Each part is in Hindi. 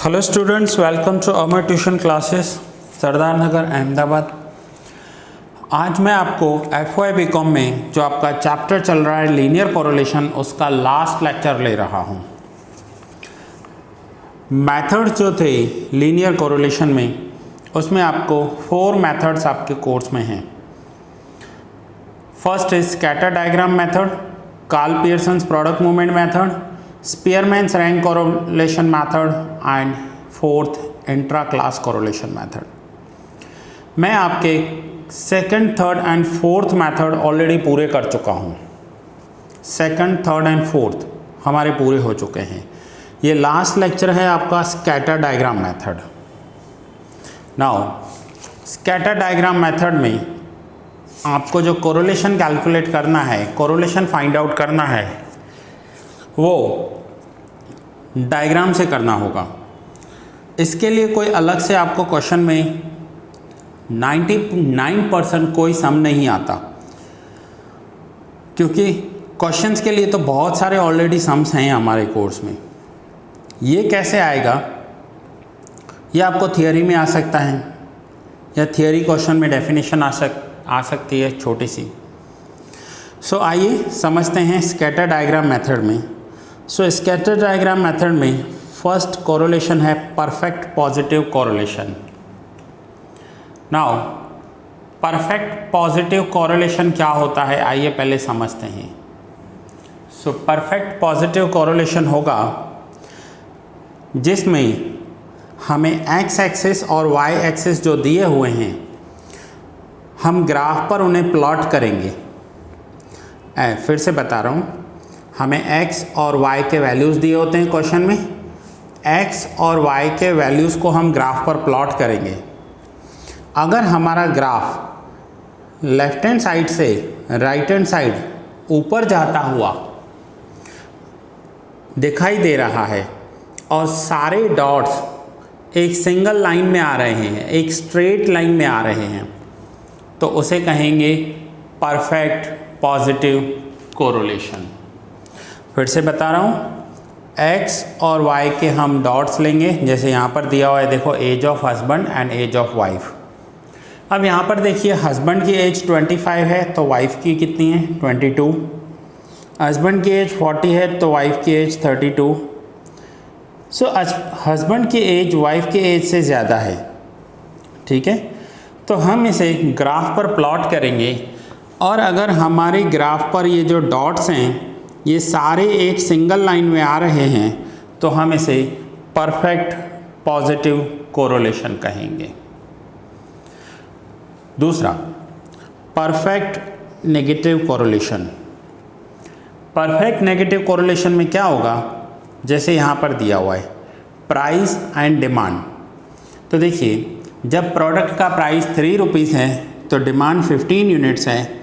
Hello students, welcome to Amar tuition classes Sardar Nagar Ahmedabad. आज मैं आपको FY BCom में जो आपका चैप्टर चल रहा है लीनियर कोरिलेशन, उसका लास्ट लेक्चर ले रहा हूँ। मेथड्स जो थे लीनियर कोरिलेशन में, उसमें आपको 4 मेथड्स आपके कोर्स में हैं। First is scatter diagram method, Karl Pearson's product movement method, Spearman's rank correlation method and fourth intra class correlation method. मैं आपके second, third and fourth method already पूरे कर चुका हूँ। सेकंड, थर्ड एंड फोर्थ हमारे पूरे हो चुके हैं। ये लास्ट लेक्चर है आपका scatter diagram method. Now scatter diagram method में आपको जो कोरिलेशन कैलकुलेट करना है, कोरिलेशन फाइंड आउट करना है, वो डायग्राम से करना होगा। इसके लिए कोई अलग से आपको क्वेश्चन में 99% कोई सम नहीं आता, क्योंकि क्वेश्चंस के लिए तो बहुत सारे ऑलरेडी सम्स हैं हमारे कोर्स में। ये कैसे आएगा, ये आपको थियोरी में आ सकता है या थियोरी क्वेश्चन में डेफिनेशन आ सकती है छोटी सी। सो आइए समझते हैं स्कैटर डायग्राम मेथड में। सो स्कैटर डायग्राम मेथड में फर्स्ट कोरिलेशन है perfect positive correlation. Now perfect positive correlation क्या होता है, आइए पहले समझते हैं। सो परफेक्ट पॉजिटिव कोरिलेशन होगा जिसमें हमें एक्स एक्सिस और वाई एक्सिस जो दिए हुए हैं, हम ग्राफ पर उन्हें प्लॉट करेंगे। फिर से बता रहा हूँ, हमें x और y के वैल्यूज़ दिए होते हैं क्वेश्चन में। x और y के वैल्यूज़ को हम ग्राफ पर प्लॉट करेंगे। अगर हमारा ग्राफ लेफ्ट हैंड साइड से राइट हैंड साइड ऊपर जाता हुआ दिखाई दे रहा है और सारे डॉट्स एक सिंगल लाइन में आ रहे हैं, एक स्ट्रेट लाइन में आ रहे हैं, तो उसे कहेंगे परफेक्ट पॉजिटिव कोरिलेशन। फिर से बता रहा हूँ, x और y के हम डॉट्स लेंगे, जैसे यहाँ पर दिया हुआ है, देखो age of husband and age of wife. अब यहाँ पर देखिए हस्बैंड की एज 25 है तो वाइफ की कितनी है, 22। हस्बैंड की एज 40 है तो वाइफ की एज 32। सो हस्बैंड की एज वाइफ की एज से ज़्यादा है, ठीक है। तो हम इसे ग्राफ पर प्लॉट करेंगे, और अगर हमारे ग्राफ पर ये जो डॉट्स हैं ये सारे एक सिंगल लाइन में आ रहे हैं, तो हम इसे परफेक्ट पॉजिटिव कोरिलेशन कहेंगे। दूसरा, perfect negative correlation. Perfect negative correlation में क्या होगा, जैसे यहाँ पर दिया हुआ है प्राइस एंड डिमांड। तो देखिए, जब प्रोडक्ट का प्राइस 3 रुपीज़ है तो डिमांड 15 यूनिट्स है।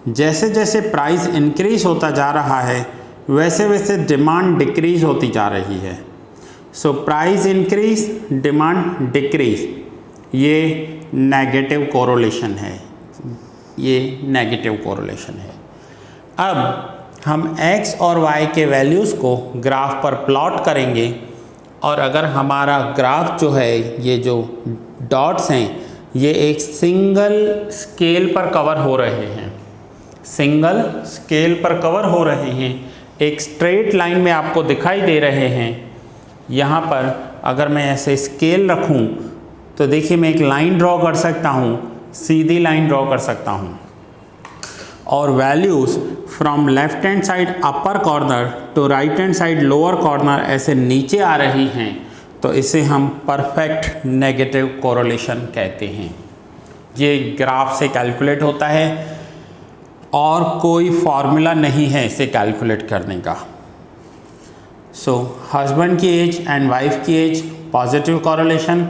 जैसे जैसे प्राइस इंक्रीज होता जा रहा है वैसे वैसे डिमांड डिक्रीज होती जा रही है। So price increase, demand decrease, ये नेगेटिव कोरिलेशन है, ये नेगेटिव कोरिलेशन है। अब हम x और y के वैल्यूज़ को ग्राफ पर प्लॉट करेंगे, और अगर हमारा ग्राफ जो है, ये जो डॉट्स हैं, ये एक सिंगल स्केल पर कवर हो रहे हैं, सिंगल स्केल पर कवर हो रहे हैं, एक स्ट्रेट लाइन में आपको दिखाई दे रहे हैं। यहाँ पर अगर मैं ऐसे स्केल रखूँ तो देखिए मैं एक लाइन ड्रॉ कर सकता हूँ, सीधी लाइन ड्रॉ कर सकता हूँ, और values from left hand side upper corner to right hand side lower corner ऐसे नीचे आ रही हैं, तो इसे हम परफेक्ट नेगेटिव कोरिलेशन कहते हैं। ये ग्राफ से कैलकुलेट होता है और कोई फॉर्मूला नहीं है इसे कैलकुलेट करने का। सो हस्बैंड की एज एंड वाइफ की age positive correlation,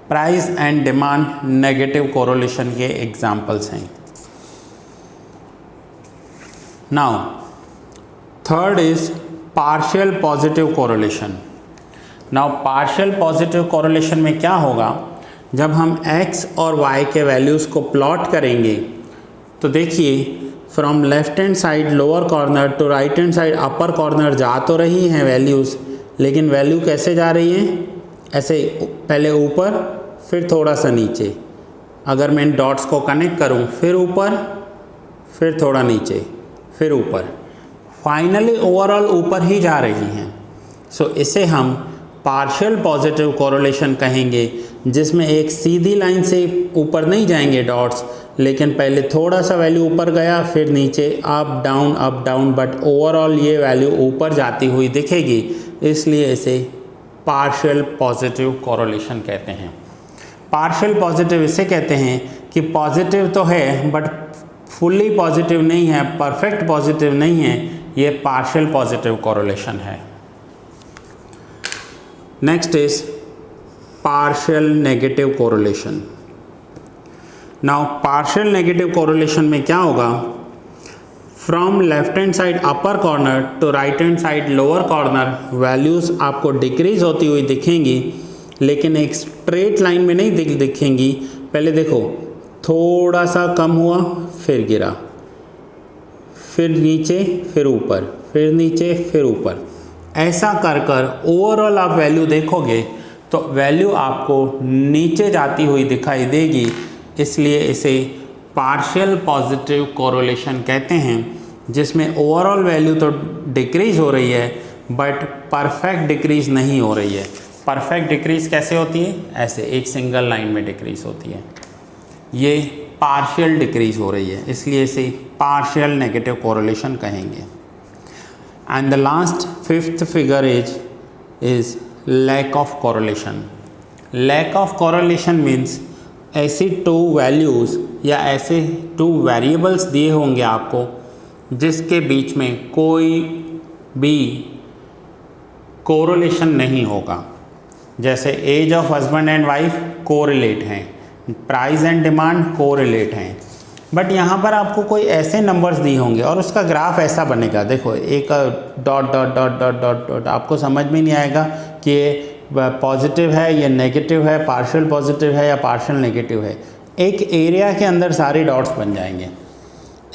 price and demand negative correlation के एग्जाम्पल्स हैं। Now third is partial positive correlation. Now partial positive correlation में क्या होगा, जब हम x और y के वैल्यूज़ को प्लॉट करेंगे, तो देखिए from left hand side lower corner to right hand side upper corner जा तो रही हैं वैल्यूज़, लेकिन वैल्यू कैसे जा रही है, ऐसे पहले ऊपर फिर थोड़ा सा नीचे। अगर मैं इन डॉट्स को कनेक्ट करूं, फिर ऊपर फिर थोड़ा नीचे फिर ऊपर, फाइनली ओवरऑल ऊपर ही जा रही हैं। सो इसे हम पार्शियल पॉजिटिव कोरिलेशन कहेंगे, जिसमें एक सीधी लाइन से ऊपर नहीं जाएंगे डॉट्स, लेकिन पहले थोड़ा सा वैल्यू ऊपर गया फिर नीचे, अप डाउन, बट ओवरऑल ये वैल्यू ऊपर जाती हुई दिखेगी, इसलिए इसे पार्शियल पॉजिटिव कोरिलेशन कहते हैं। पार्शियल पॉजिटिव इसे कहते हैं कि पॉजिटिव तो है बट फुल्ली पॉजिटिव नहीं है, परफेक्ट पॉजिटिव नहीं है, ये पार्शियल पॉजिटिव कोरिलेशन है। Next is partial negative correlation. Now partial negative correlation में क्या होगा, from left hand side upper corner to right hand side lower corner values आपको डिक्रीज होती हुई दिखेंगी, लेकिन एक स्ट्रेट लाइन में नहीं दिखेंगी। पहले देखो थोड़ा सा कम हुआ फिर गिरा, फिर नीचे फिर ऊपर, फिर नीचे फिर ऊपर, ऐसा कर कर ओवरऑल आप वैल्यू देखोगे तो वैल्यू आपको नीचे जाती हुई दिखाई देगी, इसलिए इसे पार्शियल पॉजिटिव कोरिलेशन कहते हैं, जिसमें ओवरऑल वैल्यू तो डिक्रीज हो रही है बट परफेक्ट डिक्रीज नहीं हो रही है। परफेक्ट डिक्रीज कैसे होती है, ऐसे एक सिंगल लाइन में डिक्रीज होती है, ये पार्शियल डिक्रीज हो रही है, इसलिए इसे पार्शियल नेगेटिव कोरिलेशन कहेंगे। And the last fifth figure is lack of correlation. Lack of correlation means ऐसी टू वैल्यूज़ या ऐसे टू वेरिएबल्स दिए होंगे आपको जिसके बीच में कोई भी कोरिलेशन नहीं होगा। जैसे age of husband and wife correlate हैं, प्राइस एंड डिमांड कोरिलेट हैं, बट यहाँ पर आपको कोई ऐसे नंबर्स दिए होंगे और उसका ग्राफ ऐसा बनेगा, देखो एक dot dot dot dot dot dot, आपको समझ में नहीं आएगा कि ये पॉजिटिव है या नेगेटिव है, पार्शियल पॉजिटिव है या पार्शियल नेगेटिव है, एक एरिया के अंदर सारे डॉट्स बन जाएंगे।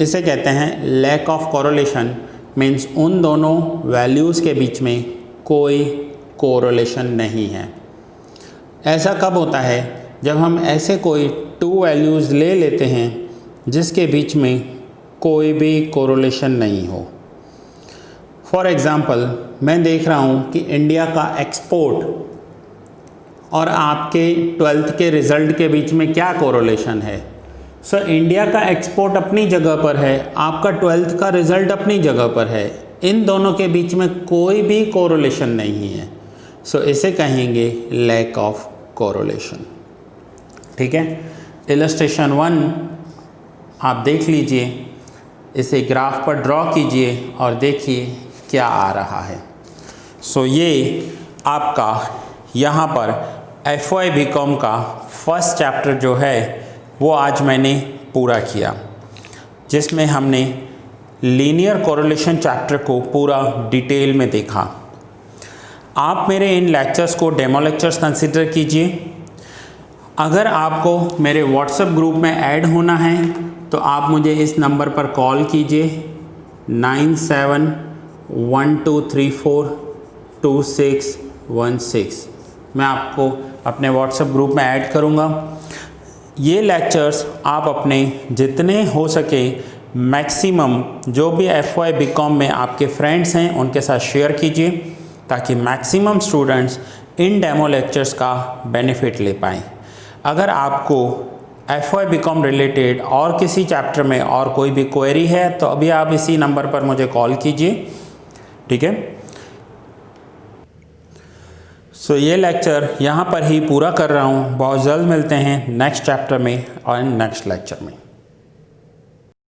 इसे कहते हैं लैक ऑफ कोरिलेशन, मीन्स उन दोनों वैल्यूज़ के बीच में कोई कोरिलेशन नहीं है। ऐसा कब होता है, जब हम ऐसे कोई टू वैल्यूज़ ले लेते हैं जिसके बीच में कोई भी कोरिलेशन नहीं हो। फॉर एग्ज़ाम्पल मैं देख रहा हूँ कि इंडिया का एक्सपोर्ट और आपके 12th के रिज़ल्ट के बीच में क्या कोरिलेशन है। सो इंडिया का एक्सपोर्ट अपनी जगह पर है, आपका 12th का रिज़ल्ट अपनी जगह पर है, इन दोनों के बीच में कोई भी कोरिलेशन नहीं है। सो इसे कहेंगे लैक ऑफ कोरिलेशन। ठीक है, इलस्ट्रेशन 1 आप देख लीजिए, इसे ग्राफ पर ड्रॉ कीजिए और देखिए क्या आ रहा है। सो ये आपका यहाँ पर FY BCom का फर्स्ट चैप्टर जो है वो आज मैंने पूरा किया, जिसमें हमने लीनियर कोरिलेशन चैप्टर को पूरा डिटेल में देखा। आप मेरे इन लेक्चर्स को डेमो लेक्चर्स कंसिडर कीजिए। अगर आपको मेरे व्हाट्सएप ग्रुप में ऐड होना है तो आप मुझे इस नंबर पर कॉल कीजिए 9712342616। मैं आपको अपने व्हाट्सएप ग्रुप में ऐड करूँगा। ये लेक्चर्स आप अपने जितने हो सके मैक्सिमम जो भी FY BCom में आपके फ्रेंड्स हैं उनके साथ शेयर कीजिए, ताकि maximum students in demo lectures का बेनिफिट ले पाएँ। अगर आपको FY BCom रिलेटेड और किसी चैप्टर में और कोई भी क्वेरी है तो अभी आप इसी नंबर पर मुझे कॉल कीजिए। ठीक है, सो ये लेक्चर यहाँ पर ही पूरा कर रहा हूँ। बहुत जल्द मिलते हैं नेक्स्ट चैप्टर में और नेक्स्ट लेक्चर में।